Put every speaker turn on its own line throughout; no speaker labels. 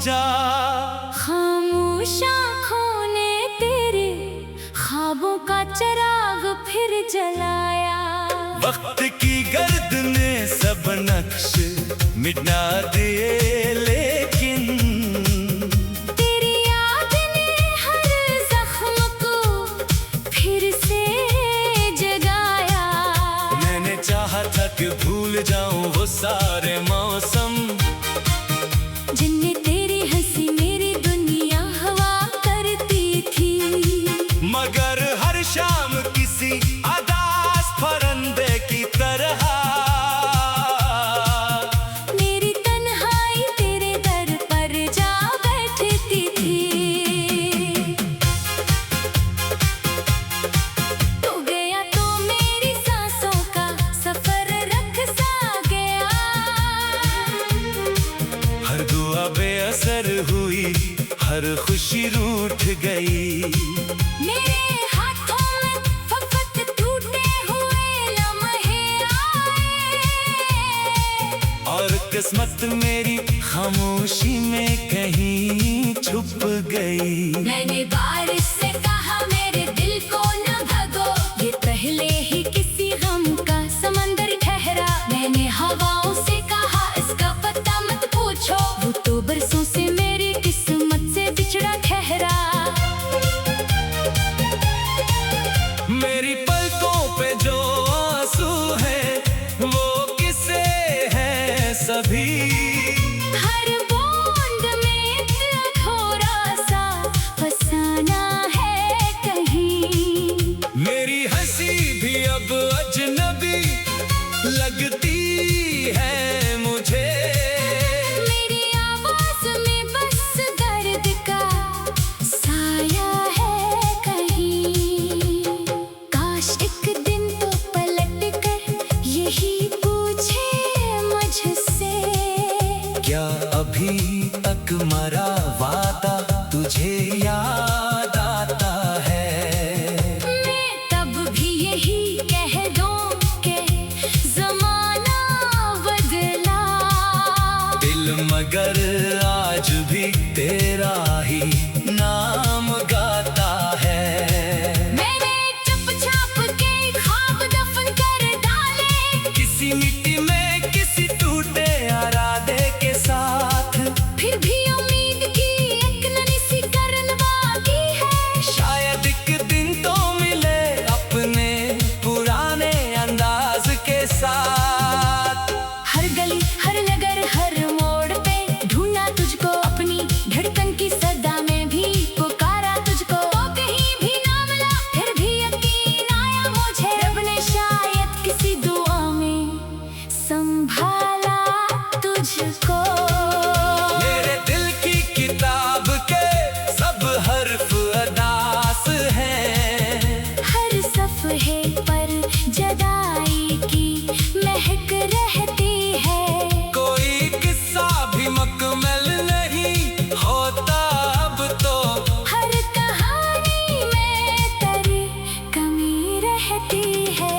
जा।
खामोश आँखों ने तेरे ख्वाबों का चिराग फिर जलाया।
वक्त की गर्द ने सब नक्श मिटा दिए, लेकिन
तेरी याद ने हर जख्म को फिर से जगाया।
मैंने चाहा था कि भूल जाऊं वो सारे मौसम,
जिनने तेरी हंसी मेरी दुनिया हवा करती थी।
मगर हर शाम किसी अदास परिंदे की तरह
मेरी तन्हाई तेरे दर पर जा बैठती थी। तू गया तो मेरी सांसों का सफर रख सा गया।
हर दुआ बेअसर हुई, हर खुशी रूठ गई।
मेरे हाथों में फफत टूटे हुए लम्हे आए,
और किस्मत मेरी खामोशी में कहीं छुप गई।
मैंने बारिश से कहा मेरे दिल को न भगो, ये पहले ही किसी गम का समंदर ठहरा। मैंने हवाओं से कहा इसका पता मत पूछो, वो तो बरसों से मेरी किस्मत से बिछड़ा ठहरा।
मेरी पलकों पे जो आंसू है वो किसे हैं सभी।
हर बूंद में इतना थोड़ा सा फसाना है कहीं।
मेरी हंसी भी अब अजनबी लगती है मुझे।
मेरी आवाज में बस दर्द का साया है कहीं। काश एक दिन तो पलट कर यही पूछे मुझसे,
क्या अभी तक मरा वादा तुझे याद आता है?
मैं तब भी यही कह दूं कि ज़माना बदला।
दिल मगर आज भी तेरा ही नाम गाता है।
मैंने चुपचाप के ख्वाब दफन कर डाले,
किसी मिट्टी में किसी टूटे इरादे के साथ।
फिर भी उम्मीद की एक नन्ही सी करन बाकी है।
शायद एक दिन तो मिले अपने पुराने अंदाज के साथ।
हर गली हर नगर हर मोड़ पे ढूंढा तुझको, अपनी धड़कन की सदा में भी पुकारा तुझको। तो कहीं भी ना मिला, फिर भी यकीन आया मुझे, रब ने शायद किसी दुआ में संभाला तुझको।
मेरे दिल की किताब के सब हर्फ अदास हैं।
हर सफ़हे पर जदाई की महक रहती है।
कोई किस्सा भी मुकम्मल नहीं होता अब तो।
हर कहानी में तेरी कमी रहती है।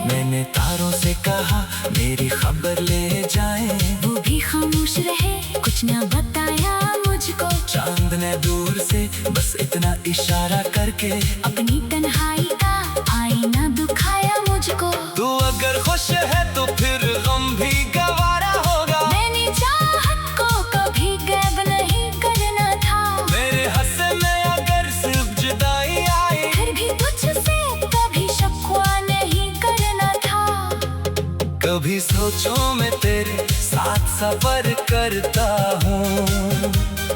मैंने तारों से कहा मेरी खबर ले जाएं,
वो भी खामोश रहे, कुछ न बताया मुझको।
चांद ने दूर से बस इतना इशारा करके
अपनी तन्हाई का आईना दुखाया मुझको।
तू अगर खुश है तो फिर गम भी गवारा होगा।
मैंने चाहत को कभी गैब नहीं करना था,
मेरे हंसे में अगर सिर्फ जुदाई आए,
फिर भी तुझसे कभी शक्वा नहीं करना था।
कभी सोचो मैं तेरे साथ सफर करता हूँ,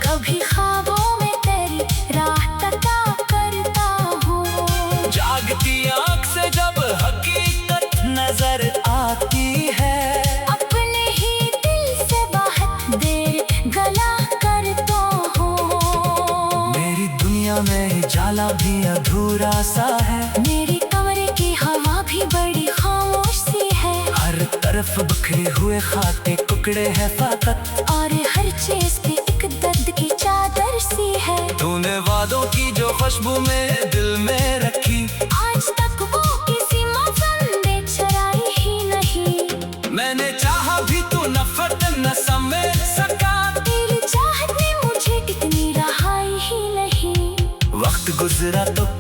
कभी ख्वाबों में तेरी राह तका करता हूँ।
जागती आँख से जब हकीकत नजर आती है,
अपने ही दिल से बात दे गला करता हूँ।
मेरी दुनिया में जाला भी अधूरा सा है।
मेरी कमरे की हवा भी बड़ी खामोश सी है।
हर तरफ बिखरे हुए खाके टुकड़े हैं फाकत,
और हर चीज पे एक दर्द की चादर सी है।
तूने वादों की जो खुशबू में दिल में रखी,
आज तक वो किसी मौसम ने चराई ही नहीं।
मैंने चाहा भी तू नफरत न समझ सका।
तेरी चाहत ने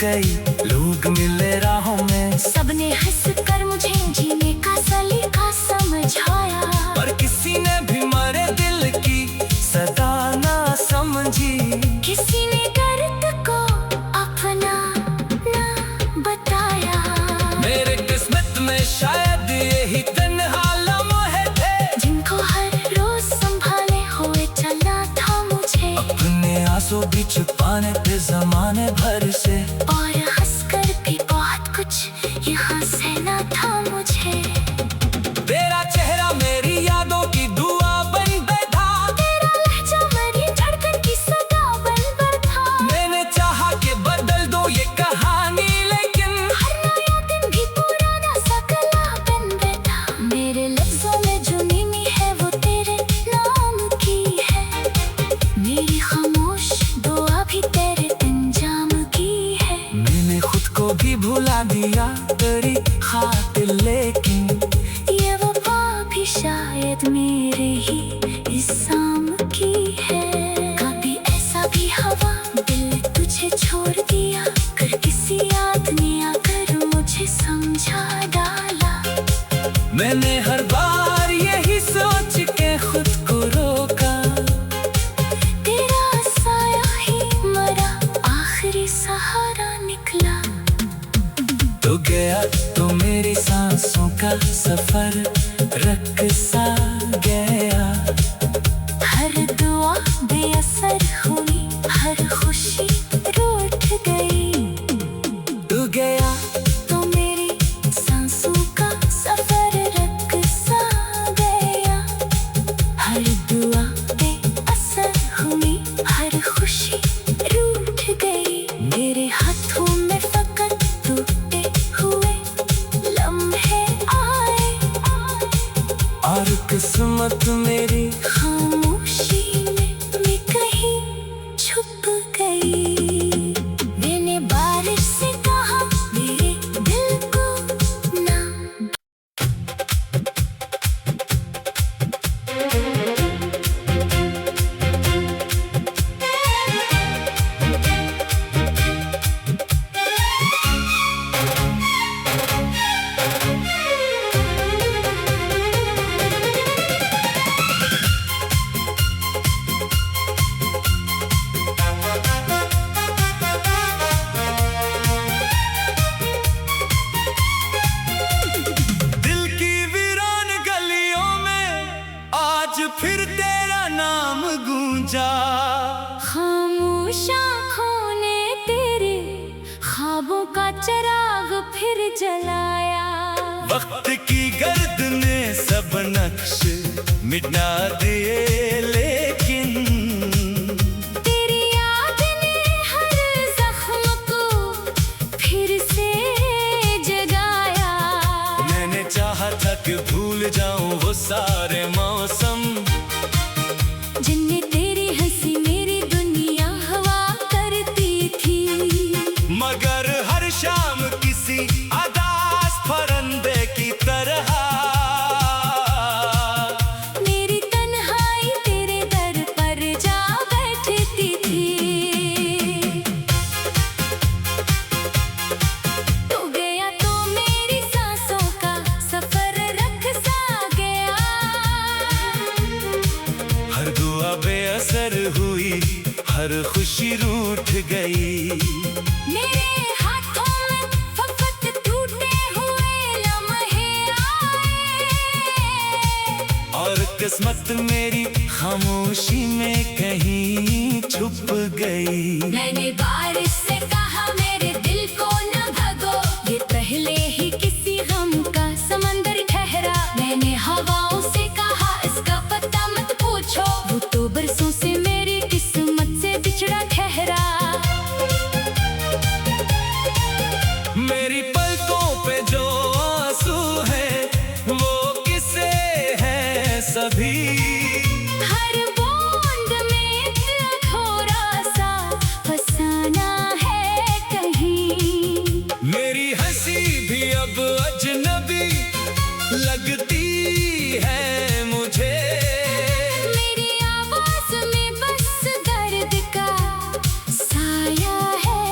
गई। लोग मिले राहों में,
सबने हंस कर मुझे जीने का सलीका समझाया,
पर किसी ने भी मेरे दिल की सदा ना समझी।
किसी ने दर्द को अपना ना बताया।
मेरे किस्मत में शायद यही तन्हा लम्हे थे,
जिनको हर रोज संभाले हुए चलना था मुझे।
अपने आंसू भी छुपाने थे जमाने भर से,
और हंसकर भी बहुत कुछ यहाँ सहना था मुझे।
तेरा चेहरा मेरी यादों की दुआ बन बैठा,
तेरा लहजा मेरी धड़कन की सदा बन बैठा।
मैंने चाहा कि बदल दो ये कहानी, लेकिन
हर नया दिन भी पुराना सा गला बन बैठा। मेरे लफ्जों में जो नीमी है वो तेरे नाम की है, मेरी खामोश दुआ भी तेरे अंजाम की है।
मैंने खुद को भी भुला दिया तेरी खातिर, लेकिन
ये वफा भी शायद मेरे ही इल्जाम की है। कभी ऐसा भी हवा दिल तुझे छोड़ दिया कर, किसी याद ने आकर मुझे समझा डाला।
मैंने हर बार यही सोच के खुद को रोका,
तेरा साया ही मेरा आखिरी सहारा निकला।
तो गया तो मेरी सांसों का सफर रख सा गया।
हर दुआ बेअसर हुई, हर खुशी रूठ गई।
तू गया
तो मेरी सांसों का सफर रख सा गया। हर दुआ बेअसर हुई, हर खुशी रूठ गई। मेरे हाथों में फकत टूटे हुए लम्हे आए,
और किस्मत मेरी
खामोशी में कहीं छुप गई। मैंने बारिश से कहा मेरे दिल को ना।
दिल की वीरान गलियों में आज फिर तेरा नाम गूंजा।
खामोश आँखों ने तेरे ख्वाबों का चिराग फिर जलाया।
वक्त की गर्द ने सब नक्श मिटा दिए, लेकिन
तेरी याद ने हर जख्म को फिर से जगाया।
मैंने चाहा था कि भूल जाऊं वो सारे मौसम,
जिनने तेरी हंसी मेरी दुनिया हवा करती थी।
मगर हर शाम किसी अदास परिंदे की तरह
मेरी तन्हाई तेरे दर पर जा बैठती थी। तू गया तो मेरी सांसों का सफर रख सा गया।
हर दुआ बेअसर हुई, हर खुशी रूठ गई।
मेरे हाथों में फकत टूटे हुए लम्हे आए,
और किस्मत मेरी खामोशी में कहीं छुप गई।
मैंने बारिश से कहा मेरे दिल को न भगो, ये पहले ही किसी गम का समंदर ठहरा। मैंने हवाओं से कहा इसका पता मत पूछो, वो तो बरसों से मेरी किस्मत से बिछड़ा ठहरा।
मेरी पलकों पे जो आंसू है वो किसे है सभी,
हर बूंद में थोड़ा सा फसाना है कहीं।
मेरी हंसी भी अब अजनबी लगती है मुझे।
मेरी आवाज में बस दर्द का साया है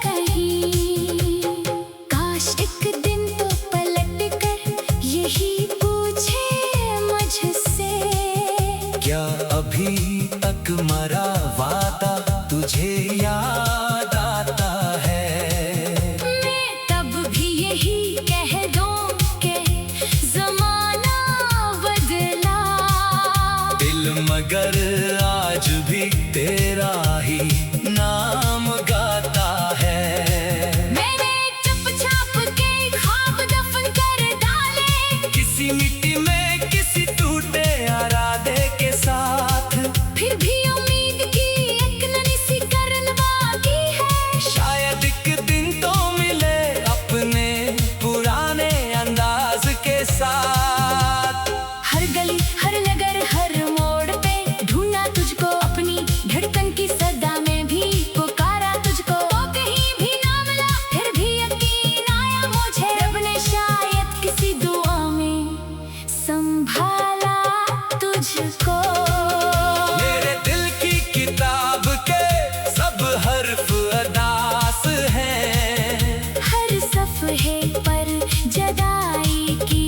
कहीं।
मगर आज भी तेरा ही नाम गाता है।
मैंने चुपचाप के ख्वाब दफन कर डाले,
किसी मिट्टी में किसी टूटे इरादे के साथ,
फिर भी उम्मीद की एक नन्ही सी करन बाकी है।
शायद एक दिन तो मिले अपने पुराने अंदाज के साथ।
हर गली हर नगर हर मोड़ पे ढूंढा तुझको, अपनी धड़कन की सदा में भी पुकारा तुझको। तो कहीं भी ना मिला फिर भी यकीन आया मुझे, रब ने शायद किसी दुआ में संभाला तुझको।
मेरे दिल की किताब के सब हर्फ अदास हैं,
हर सफ़हे पर जदाई की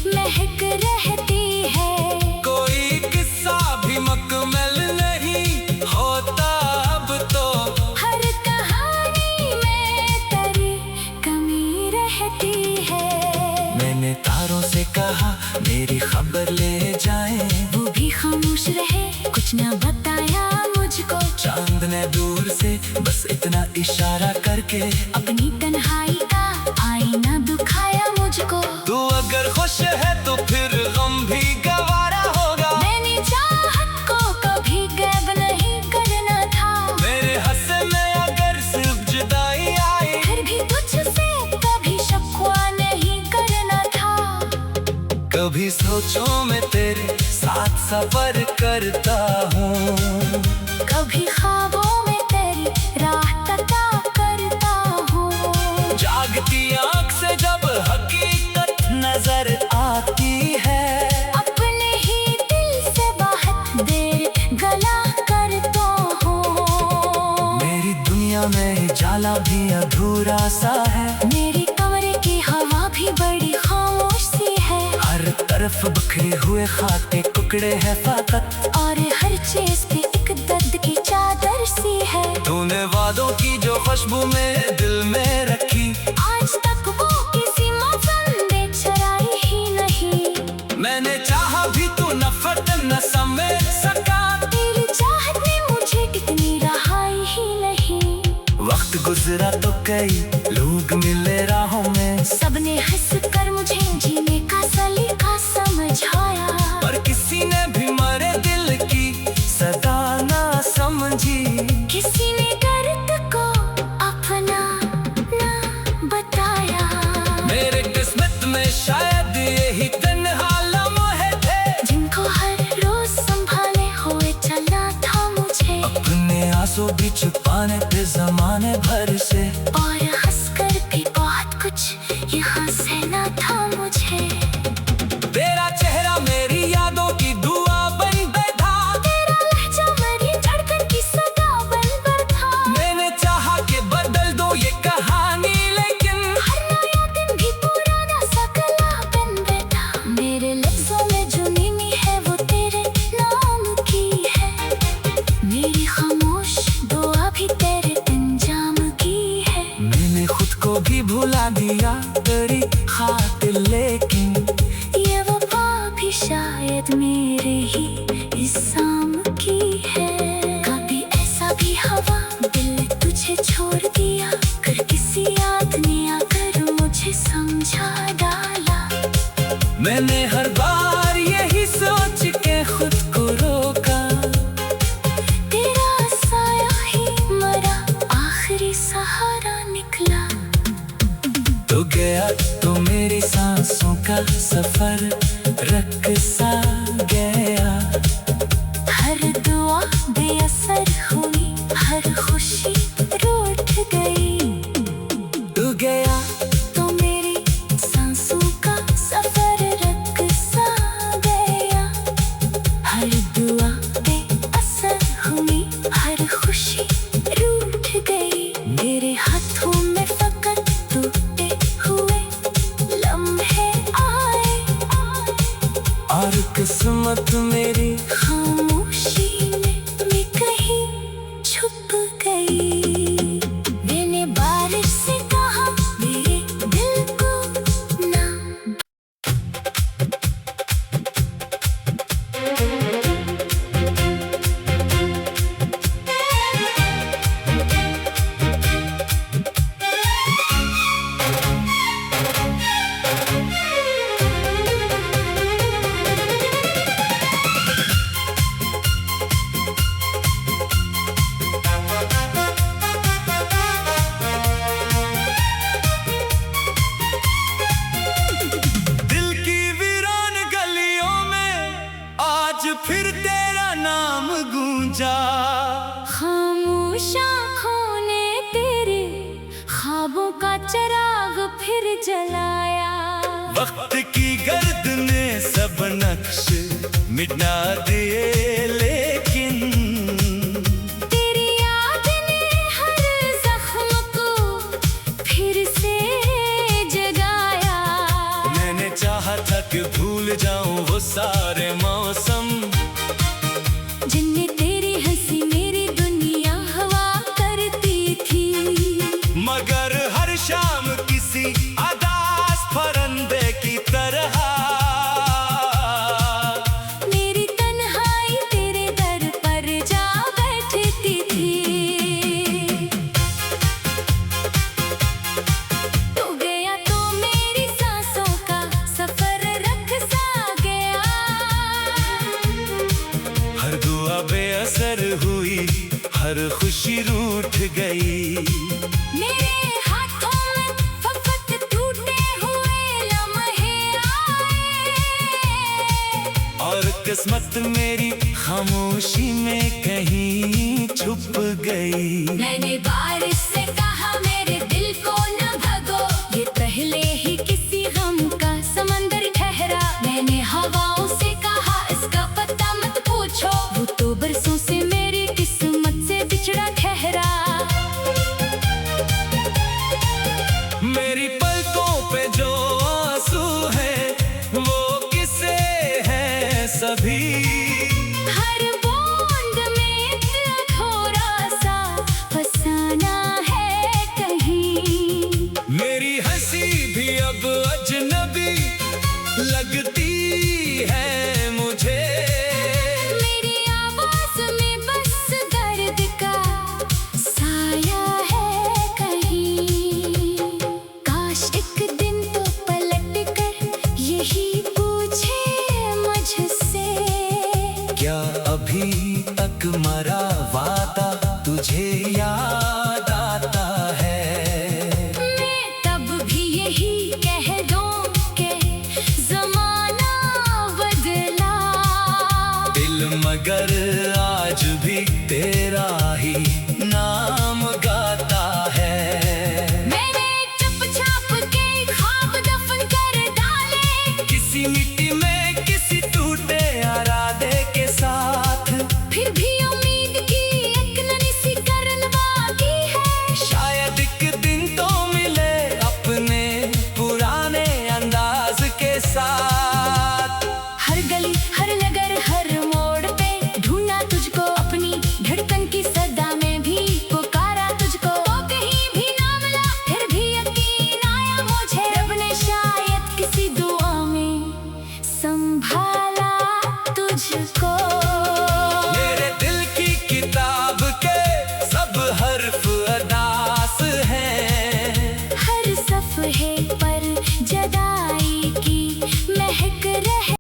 महक रहती है।
कोई किस्सा भी मुकम्मल नहीं होता अब तो,
हर कहानी में तेरी कमी रहती है।
मैंने तारों से कहा मेरी खबर ले जाएं,
वो भी खामोश रहे, कुछ न बताया मुझको।
चांद ने दूर से बस इतना इशारा करके
अपनी तन्हाई का आईना दुखाया मुझको।
तू अगर खुश है तो फिर गम भी गवारा होगा।
मैंने चाहत को कभी गैब नहीं करना था,
मेरे हंसे में अगर सिर्फ जुदाई आई,
फिर भी तुझसे कभी शिकवा नहीं करना था।
कभी सोचों में तेरे साथ सफर करता हूँ,
कभी ख्वाबों में तेरी राह तता करता हूँ।
जागती आँख से जब हकीकत नजर आती है,
अपने ही दिल से बहुत देर गला करता हूँ।
मेरी दुनिया में जाला भी अधूरा सा है,
मेरी कमरे की हवा भी बड़ी खामोश सी है।
हर तरफ बिखरे हुए खाते टुकड़े हैं फकत,
और हर चीज पे एक दर्द की चादर सी है।
तूने वादों की जो खुशबू मेरे दिल में रखी,
आज तक वो किसी मौसम में चराई ही नहीं।
मैंने चाहा भी तू नफरत न समझ सका,
तेरी चाहत ने मुझे कितनी रहाई ही नहीं।
वक्त गुजरा तो कई लोग मिले राहों में,
सबने हंस कर मुझे जीने का सलीका समझाया,
पर किसी ने भी मरे दिल की सदा ना समझी।
किसी ने दर्द को अपना ना बताया।
मेरे किस्मत में शायद यही तन्हा लम्हे थे,
जिनको हर रोज संभाले हुए चलना था मुझे।
अपने आंसू भी छुपाने थे जमाने भर से,
और हंसकर भी बहुत कुछ यहाँ सहना था मुझे।
तेरा चेहरा मेरी यादों की दुआ बन बैठा,
तेरा लहजा मेरी धड़कन की सदा बन बैठा।
मैंने चाहा कि बदल दो ये कहानी, लेकिन
हर नया दिन भी पुराना सा गला बन बैठा। मेरे लफ्जों में जो नीमी है वो तेरे नाम की है, मेरी खामोश दुआ भी तेरे अंजाम की है।
मैंने खुद को भी भुला दिया तेरी खातिर, लेकिन
ये वफा भी शायद मेरे ही इल्जाम की है। कभी ऐसा भी हवा दिल तुझे छोड़ दिया, कर किसी याद ने आकर मुझे समझा डाला।
मैंने हर बार यही सोच के खुद को रोका,
तेरा साया ही मरा आखिरी सहारा निकला।
तो गया तो मेरी सांसों का सफर रक सा गया।
हर दुआ बेअसर हुई, हर खुशी रूठ गई।
तू गया
तो मेरी सांसों का सफर रक सा गया। हर दुआ बेअसर हुई, हर खुशी रूठ गई। मेरे हाथों में फकत टूटे हुए लम्हे आए,
और किस्मत मेरी
खामोशी में भी कहीं छुप गई। मैंने बारिश से कहा मेरे दिल को ना।
जा।
खामोश आँखों ने तेरे ख्वाबों का चिराग फिर जलाया।
वक्त की गर्द ने सब नक्श मिटा दिए, लेकिन
तेरी याद ने हर जख्म को फिर से जगाया।
मैंने चाहा था कि भूल जाऊं वो सारे मौसम,
जिनमें तेरी हंसी मेरी दुनिया हवा करती थी।
मगर हर शाम किसी अदास परिंदे की तरह
मेरी तन्हाई तेरे दर पर जा बैठती थी। तू गया तो मेरी सांसों का सफर रख सा गया।
हर दुआ बेअसर हुई, हर खुशी रूठ गई।
मेरे हाथों में फफत टूटे हुए लम्हे आए,
और किस्मत मेरी खामोशी में कहीं छुप गई।
मैंने बारिश से कहा मेरे दिल को न भगो, ये पहले ही किसी गम का समंदर ठहरा। मैंने हवाओं से कहा इसका पता मत पूछो, वो तो बरसों से मेरी किस्मत से बिछड़ा ठहरा।
मेरी पलकों पे जो आंसू है वो किसे हैं सभी।
हर बूंद में इतना थोड़ा सा फसाना है कहीं।
मेरी हंसी भी अब अजनबी लगती है मुझे।
मेरी आवाज में बस दर्द का साया है कहीं। काश एक दिन तो पलट कर यही पूछे मुझसे,
क्या अभी तक मरा वादा तुझे याद आता है?
मैं तब भी यही कह दूं कि ज़माना बदला।
दिल मगर आज भी तेरा ही नाम गाता है।
मैंने चुपचाप के ख्वाब दफन कर डाले,
किसी मिट्टी में